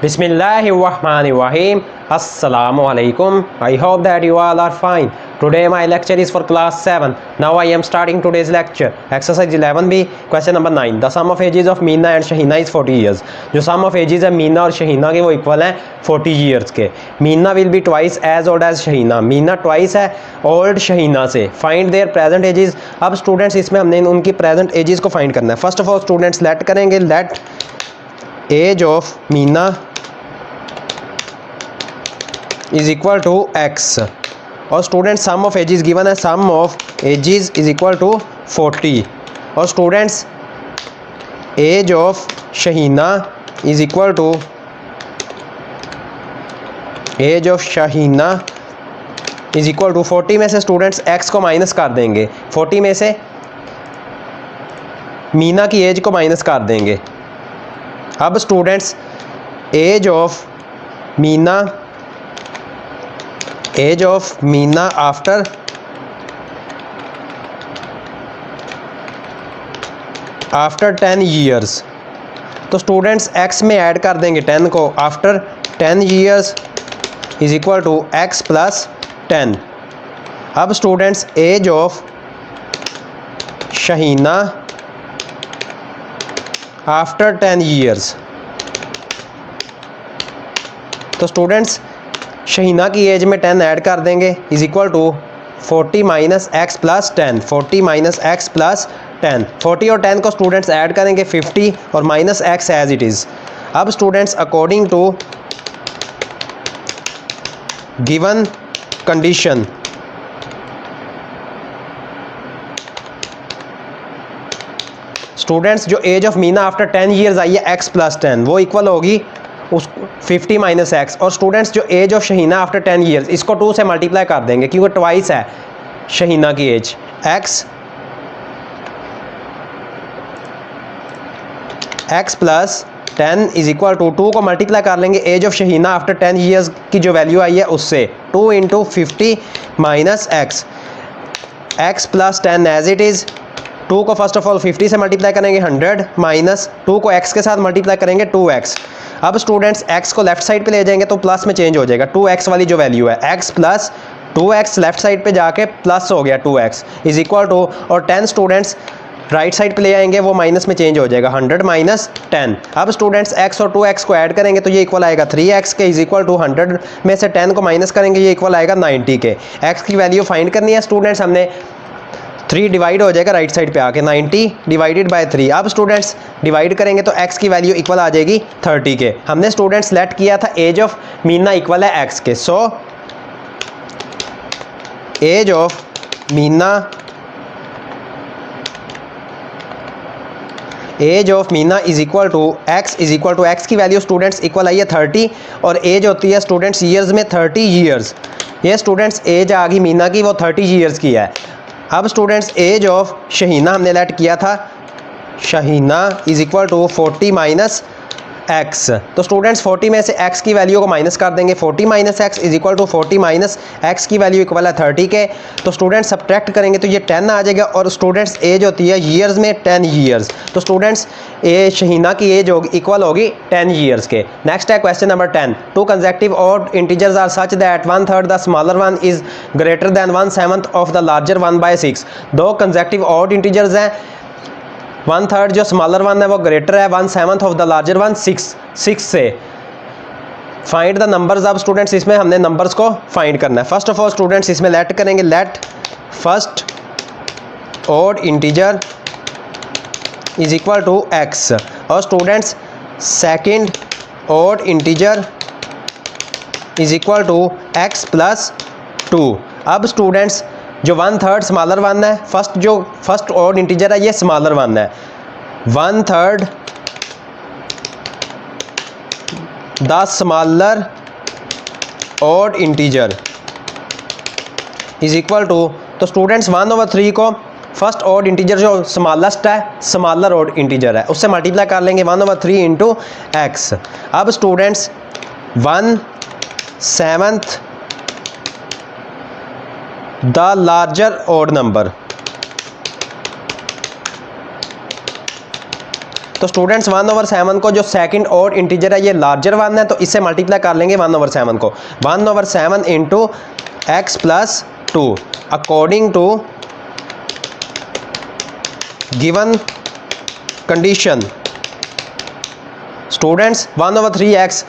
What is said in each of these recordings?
Bismillahirrahmanirrahim. Assalamu alaikum. I hope that you all are fine. Today my lecture is for class 7. Now I am starting today's lecture. Exercise 11b, question number 9. The sum of ages of Meena and Shahina is 40 years. जो sum of ages है मीना और शहीना के वो equal हैं 40 years के. Meena will be twice as old as Shaheena. Meena twice है old Shaheena से. Find their present ages. अब स्टूडेंट्स इसमें हमने उनकी present ages को फाइंड करना है. First of all students let करेंगे let age of Meena is equal to x और student sum of ages given है sum of ages is equal to 40 और students age of Shahina is equal to age of Shahina is equal to 40 में से students x को minus कर देंगे, 40 में से मीना की एज को माइनस कर देंगे. अब students age of Meena after 10 years तो स्टूडेंट्स एक्स में ऐड कर देंगे 10 को. After 10 years is equal to x plus 10. अब students age of Shahina after 10 years तो स्टूडेंट्स शहीना की एज में 10 ऐड कर देंगे is equal to 40 minus x plus 10. 40 minus x plus 10, 40 और 10 को स्टूडेंट्स ऐड करेंगे 50 और minus x as it is. अब students according to given condition students जो age of Meena after 10 years आई है एक्स प्लस 10 वो इक्वल होगी उस 50 माइनस एक्स. और स्टूडेंट्स जो age of Shahina after 10 years इसको 2 से मल्टीप्लाई कर देंगे क्योंकि ट्वाइस है शहीना की age. X plus 10 is equal to 2 को मल्टीप्लाई कर लेंगे age of Shahina after 10 years की जो वैल्यू आई है उससे 2 into 50 minus x. X plus 10 as it is. 2 को फर्स्ट ऑफ ऑल 50 से मल्टीप्लाई करेंगे 100 माइनस 2 को x के साथ मल्टीप्लाई करेंगे 2x. अब स्टूडेंट्स x को लेफ्ट साइड पे ले जाएंगे तो प्लस में चेंज हो जाएगा. 2x वाली जो वैल्यू है x plus 2x left side पे जाके प्लस हो गया 2x इज इक्वल टू और 10 स्टूडेंट्स राइट साइड पे ले आएंगे वो माइनस में चेंज हो जाएगा 100 माइनस 10. अब स्टूडेंट्स x और 2x को ऐड करेंगे तो ये इक्वल आएगा 3x के इज इक्वल टू 100 में से 10 को माइनस करेंगे ये इक्वल आएगा 90 के. x की वैल्यू फाइंड करनी है स्टूडेंट्स. हमने 3 डिवाइड हो जाएगा राइट साइड पे आके 90 डिवाइडेड बाय 3. अब स्टूडेंट्स डिवाइड करेंगे तो x की वैल्यू इक्वल आ जाएगी 30 के. हमने स्टूडेंट्स लेट किया था एज ऑफ मीना इक्वल है x के. So age of Meena is equal to x की वैल्यू स्टूडेंट्स इक्वल आई है 30 और एज होती है स्टूडेंट्स ईयर्स में 30 ईयर्स. ये स्टूडेंट्स एज आ गई मीना की वो 30 ईयर्स की है. अब स्टूडेंट्स एज ऑफ शहीना हमने लेट किया था Shahina is equal to 40 minus x. तो स्टूडेंट्स 40 में से x की वैल्यू को माइनस कर देंगे 40 minus x is equal to 40 minus x की वैल्यू इक्वल है 30 के. तो स्टूडेंट्स सब्ट्रैक्ट करेंगे तो ये 10 आ जाएगा और स्टूडेंट्स एज होती है ईयर्स में 10 ईयर्स. तो स्टूडेंट्स ए शहीना की एज होगी इक्वल होगी 10 ईयर्स के. नेक्स्ट है question number 10. 2 consecutive odd integers are such that 1/3 the smaller one is greater than 1/7 of the larger one by 6. 2 consecutive odd integers हैं 1/3 जो स्मॉलर वन है वो ग्रेटर है 1/7 ऑफ द लार्जर वन 6 से. Find the numbers. अब students इसमें हमने numbers को फाइंड करना है. फर्स्ट ऑफ ऑल स्टूडेंट्स इसमें लेट करेंगे let first odd integer is equal to x और students second odd integer is equal to x plus 2. अब स्टूडेंट्स जो 1/3 स्मॉलर वन है फर्स्ट ऑड इंटीजर है ये स्मॉलर वन है 1/3 the smaller odd integer is equal to. तो students 1/3 को first odd integer जो स्मॉलेस्ट है स्मॉलर ऑड इंटीजर है उससे मल्टीप्लाई कर लेंगे 1/3 इंटू एक्स. अब students 1/7 the larger odd number तो स्टूडेंट्स 1/7 को जो सेकंड और इंटीजर है ये लार्जर वन है, तो इससे मल्टीप्लाई कर लेंगे 1/7 को। 1/7 into x plus 2 according to given condition. Students 1/3x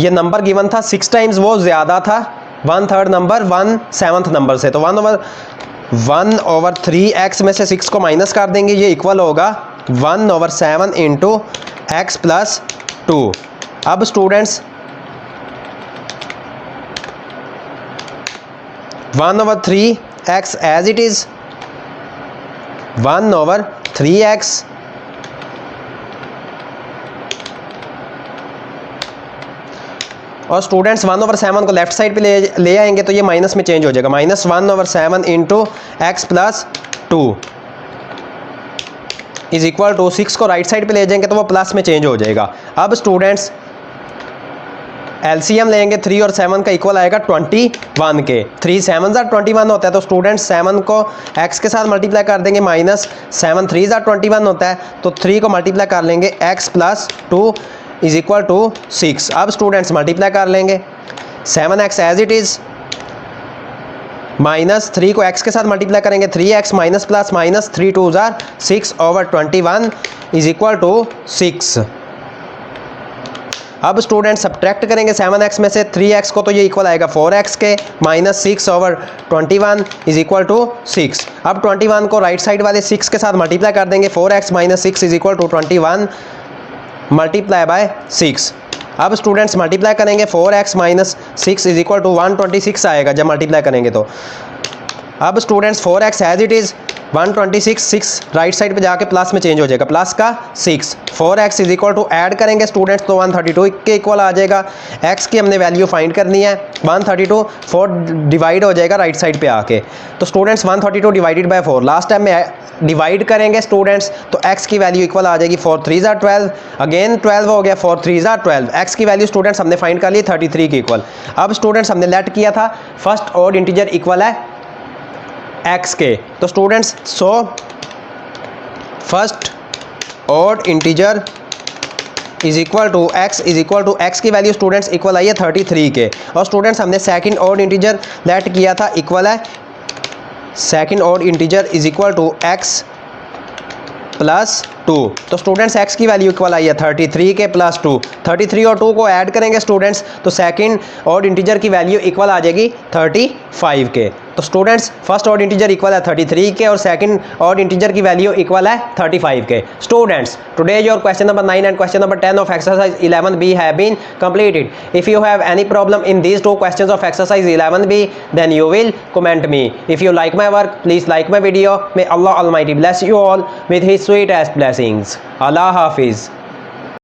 ये नंबर गिवन था 6 टाइम्स, वो ज़्यादा था 1/3 नंबर 1/7 नंबर से, तो 1/3x में से 6 को माइनस कर देंगे, ये इक्वल होगा 1/7 इंटू एक्स प्लस 2। अब students 1/3x as it is 1/3x और स्टूडेंट्स 1/7 को लेफ्ट साइड पे ले आएंगे तो ये माइनस में चेंज हो जाएगा, -1/7 into x plus 2 is equal to 6 को राइट साइड पे ले जाएंगे तो वो प्लस में चेंज हो जाएगा। अब स्टूडेंट्स एलसीएम लेंगे 3 और 7 का इक्वल आएगा 21 के। 3 7 21 होता है, तो स्टूडेंट्स 7 को x के साथ मल्टीप्लाई कर देंगे, -7 3 21 होता है, तो 3 को मल्टीप्लाई कर लेंगे x plus 2 is equal to 6। अब स्टूडेंट्स मल्टीप्लाई कर लेंगे 7x एज इट इज़ -3 को x के साथ मल्टीप्लाई करेंगे 3x minus plus minus 3 2 6/21 is equal to 6। अब स्टूडेंट सब्ट्रैक्ट करेंगे 7x में से 3x को, तो ये इक्वल आएगा 4x के, -6/21 इज इक्वल टू 6। अब 21 को राइट साइड वाले 6 के साथ मल्टीप्लाई कर देंगे, 4x - 6 is equal to 21 multiply by 6। अब स्टूडेंट्स मल्टीप्लाई करेंगे 4x - 6 इज इक्वल टू 126 आएगा जब मल्टीप्लाई करेंगे तो। अब students 4x as it is 126, 6 right side पे जाके प्लस में चेंज हो जाएगा, प्लस का 6। 4x is equal to add करेंगे स्टूडेंट्स तो 132 के इक्वल आ जाएगा। x की हमने वैल्यू फाइंड करनी है, 132 4 डिवाइड हो जाएगा राइट साइड पे आके, तो students 132 divided by 4 last time में डिवाइड करेंगे स्टूडेंट्स तो x की वैल्यू इक्वल आ जाएगी 4 3 12, अगेन 12 हो गया, 4 3 12। x की वैल्यू स्टूडेंट्स हमने फाइंड कर ली 33 के इक्वल। अब स्टूडेंट्स हमने लेट किया था फर्स्ट ऑड इंटीजर इक्वल है x के, तो students first odd integer is equal to x की वैल्यू स्टूडेंट्स इक्वल आई है 33 के, और स्टूडेंट्स हमने सेकंड ऑड इंटीजर लेट किया था इक्वल है second odd integer is equal to x plus 2, तो स्टूडेंट्स x की वैल्यू इक्वल आई है 33 के प्लस 2। 33 और 2 को ऐड करेंगे स्टूडेंट्स तो सेकंड ऑड इंटीजर की वैल्यू इक्वल आ जाएगी 35 के। तो students first odd integer equal है 33 के और सेकंड ऑड इंटीजर की वैल्यू इक्वल है 35 के। Students today your question number 9 and question number 10 of exercise 11b have been completed. If you have any problem in these two questions of exercise 11b, then you will comment me. If you like my work, please like my video. May Allah Almighty bless you all with His sweetest blessings. Allah Hafiz.